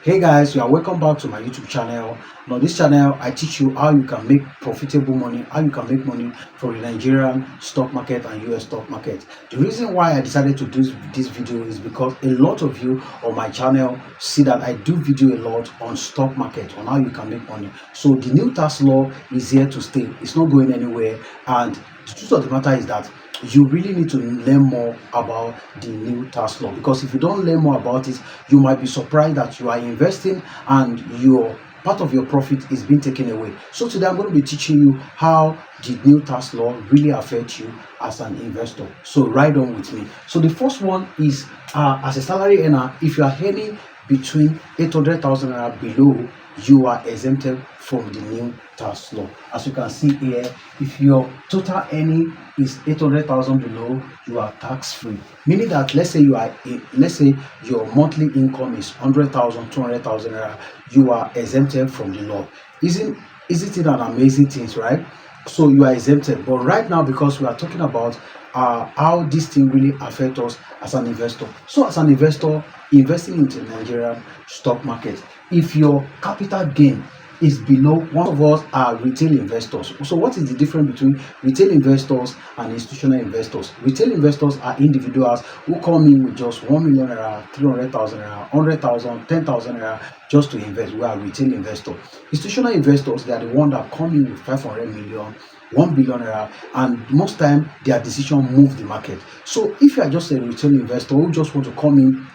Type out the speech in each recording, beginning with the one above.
Hey guys, you are welcome back to my YouTube channel. Now this channel I teach you how you can make profitable money, how you can make money from the Nigerian stock market and US stock market. The reason why I decided to do this video is because a lot of you on my channel see that I do video a lot on stock market, on how you can make money. So the new tax law is here to stay. It's not going anywhere, and the truth of the matter is that you really need to learn more about the new tax law, because if you don't learn more about it, you might be surprised that you are investing and your part of your profit is being taken away. So today I'm going to be teaching you how the new tax law really affects you as an investor. So ride on with me. So the first one is as a salary earner, if you are earning between 800,000 naira below, you are exempted from the new tax law. As you can see here, if your total earning is 800,000 below, you are tax free. Meaning that let's say your monthly income is 100,000, 200,000 naira, you are exempted from the law. Isn't it an amazing thing, right? So you are exempted. But right now, because we are talking about how this thing really affects us as an investor. So as an investor investing into the Nigerian stock market, if your capital gain is below, one of us are retail investors. So what is the difference between retail investors and institutional investors? Retail investors are individuals who come in with just 1 million naira, 300,000 naira, 100,000, 10,000 naira just to invest. We are retail investors. Institutional investors, they are the ones that come in with 500 million, 1 billion naira, and most time their decision move the market. So if you are just a retail investor who just want to come in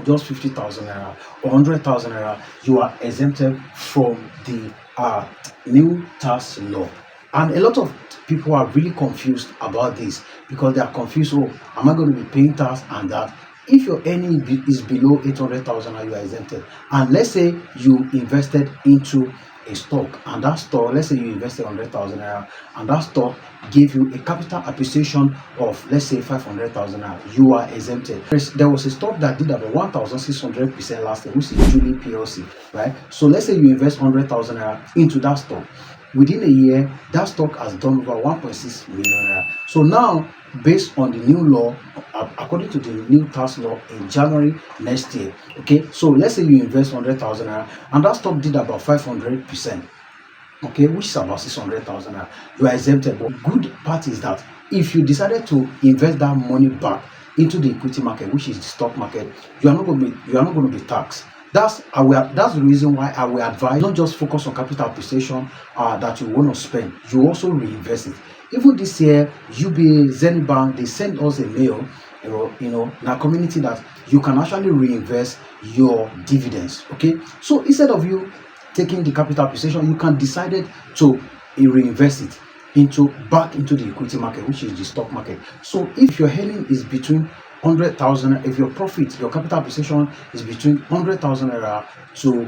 just 50,000 naira or 100,000 naira, you are exempted from the new tax law. And a lot of people are really confused about this, because they are confused. Oh, am I going to be paying tax and that? If your earning is below 800,000, you are exempted. And let's say you invested into a stock, and that stock, let's say you invested 100,000 naira, and that stock gave you a capital appreciation of, let's say, 500,000 naira, you are exempted. There was a stock that did about 1,600% last year, which is Julie PLC, right? So let's say you invest 100,000 naira into that stock. Within a year, that stock has done over 1.6 million naira. So now, based on the new law, according to the new tax law in January next year, okay, so let's say you invest 100,000 naira and that stock did about 500%, okay, which is about 600,000 naira, you are exempted. But good part is that if you decided to invest that money back into the equity market, which is the stock market, you are not going to be taxed. That's the reason why I will advise not just focus on capital appreciation that you want to spend, you also reinvest it. Even this year, UBA, Zenith Bank, they sent us a mail, in our community, that you can actually reinvest your dividends. Okay, so instead of you taking the capital appreciation, you can decide to reinvest it back into the equity market, which is the stock market. So if your earning is between 100,000, if your profit, your capital appreciation is between 100,000 naira to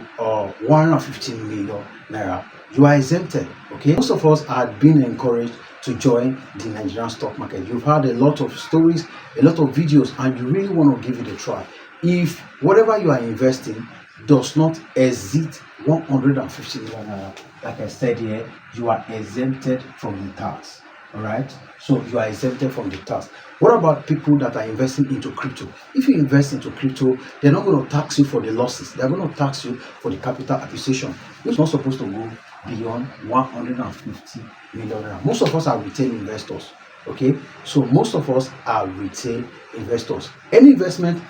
115 million naira, you are exempted. Okay, most of us are being encouraged to join the Nigerian stock market. You've heard a lot of stories, a lot of videos, and you really want to give it a try. If whatever you are investing does not exceed 150 million naira, like I said here, you are exempted from the tax. All right, so you are exempted from the tax. What about people that are investing into crypto? If you invest into crypto, they're not going to tax you for the losses. They're going to tax you for the capital appreciation, which is not supposed to go beyond 150 million naira. Most of us are retail investors. Okay, so most of us are retail investors. Any investment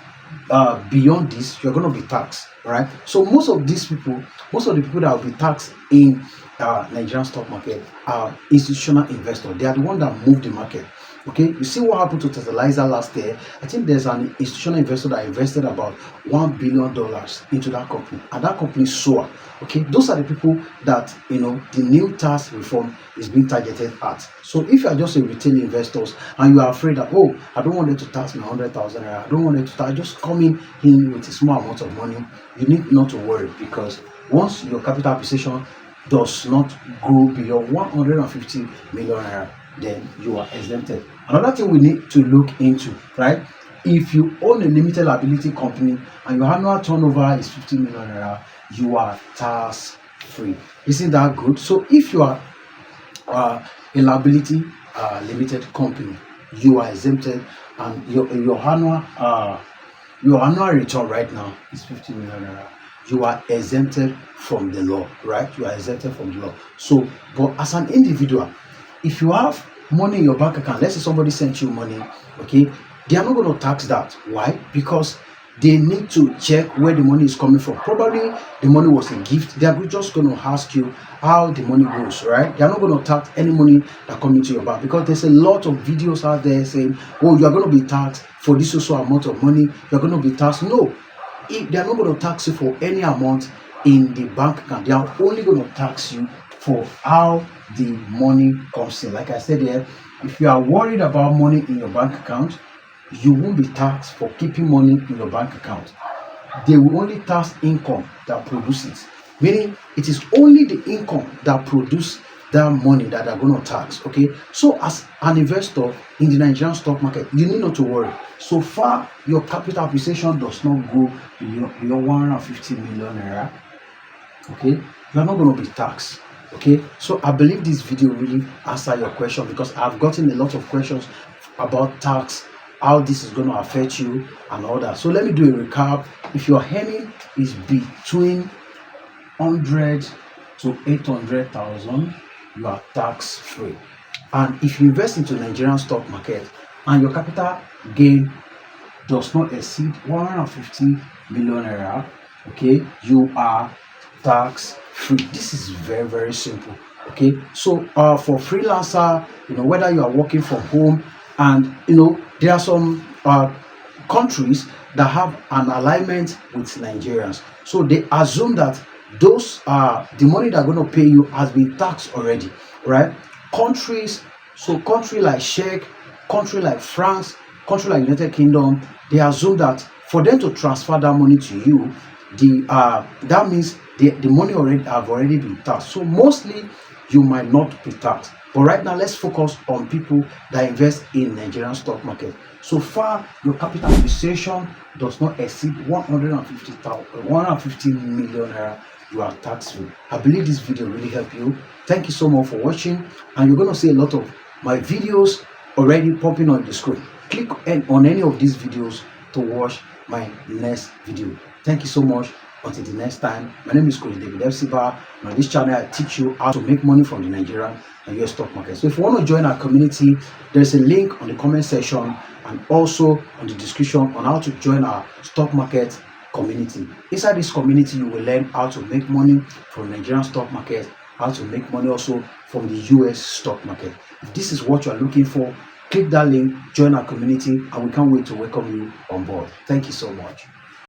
beyond this, you're going to be taxed. Right? So most of the people that will be taxed in Nigerian stock market are institutional investors. They are the ones that move the market. Okay, you see what happened to Tesla last year. I think there's an institutional investor that invested about $1 billion into that company, and that company soared. Okay, those are the people that the new tax reform is being targeted at. So if you are just a retail investor and you are afraid that, oh, I don't want them to tax me 100,000 naira, I don't want them to tax, just coming in with a small amount of money, you need not to worry, because once your capital appreciation does not go beyond 150 million naira, then you are exempted. Another thing we need to look into, right? If you own a limited liability company and your annual turnover is 50 million naira, you are tax free. Isn't that good? So if you are a liability limited company, you are exempted, and your annual return right now is 50 million naira. you are exempted from the law, right? You are exempted from the law. So, but as an individual, if you have money in your bank account, let's say somebody sent you money, okay, they are not going to tax that. Why? Because they need to check where the money is coming from. Probably the money was a gift. They are just going to ask you how the money goes, right? They are not going to tax any money that comes into your bank, because there's a lot of videos out there saying, oh, you are going to be taxed for this also amount of money. You're going to be taxed. No, if they are not going to tax you for any amount in the bank account. They are only going to tax you for how the money comes in. Like I said here, if you are worried about money in your bank account, you won't be taxed for keeping money in your bank account. They will only tax income that produces, meaning it is only the income that produce that money that they're going to tax. Okay, so as an investor in the Nigerian stock market, you need not to worry. So far your capital appreciation does not go beyond 150 million naira, okay, you are not going to be taxed. Okay, so I believe this video really answer your question, because I've gotten a lot of questions about tax, how this is going to affect you and all that. So let me do a recap. If your earning is between 100 to 800,000, you are tax free. And if you invest into Nigerian stock market and your capital gain does not exceed 150 million naira, okay, you are tax free. This is very, very simple. Okay, so for freelancer, whether you are working from home, and there are some countries that have an alignment with Nigerians, so they assume that those the money they're going to pay you has been taxed already, right? Country like Czech, country like France, country like United Kingdom, they assume that for them to transfer that money to you, that means the money have already been taxed. So mostly you might not be taxed. But right now, let's focus on people that invest in Nigerian stock market. So far, your capital appreciation does not exceed 150 million naira. You are tax free. I believe this video really helped you. Thank you so much for watching, and you're going to see a lot of my videos already popping on the screen. Click on any of these videos to watch my next video. Thank you so much. Until the next time, my name is David Hephzibah, and on this channel I teach you how to make money from the Nigerian and US stock market. So if you want to join our community, there's a link on the comment section and also on the description on how to join our stock market community. Inside this community, you will learn how to make money from Nigerian stock market, how to make money also from the US stock market. If this is what you are looking for, click that link, join our community, and we can't wait to welcome you on board. Thank you so much.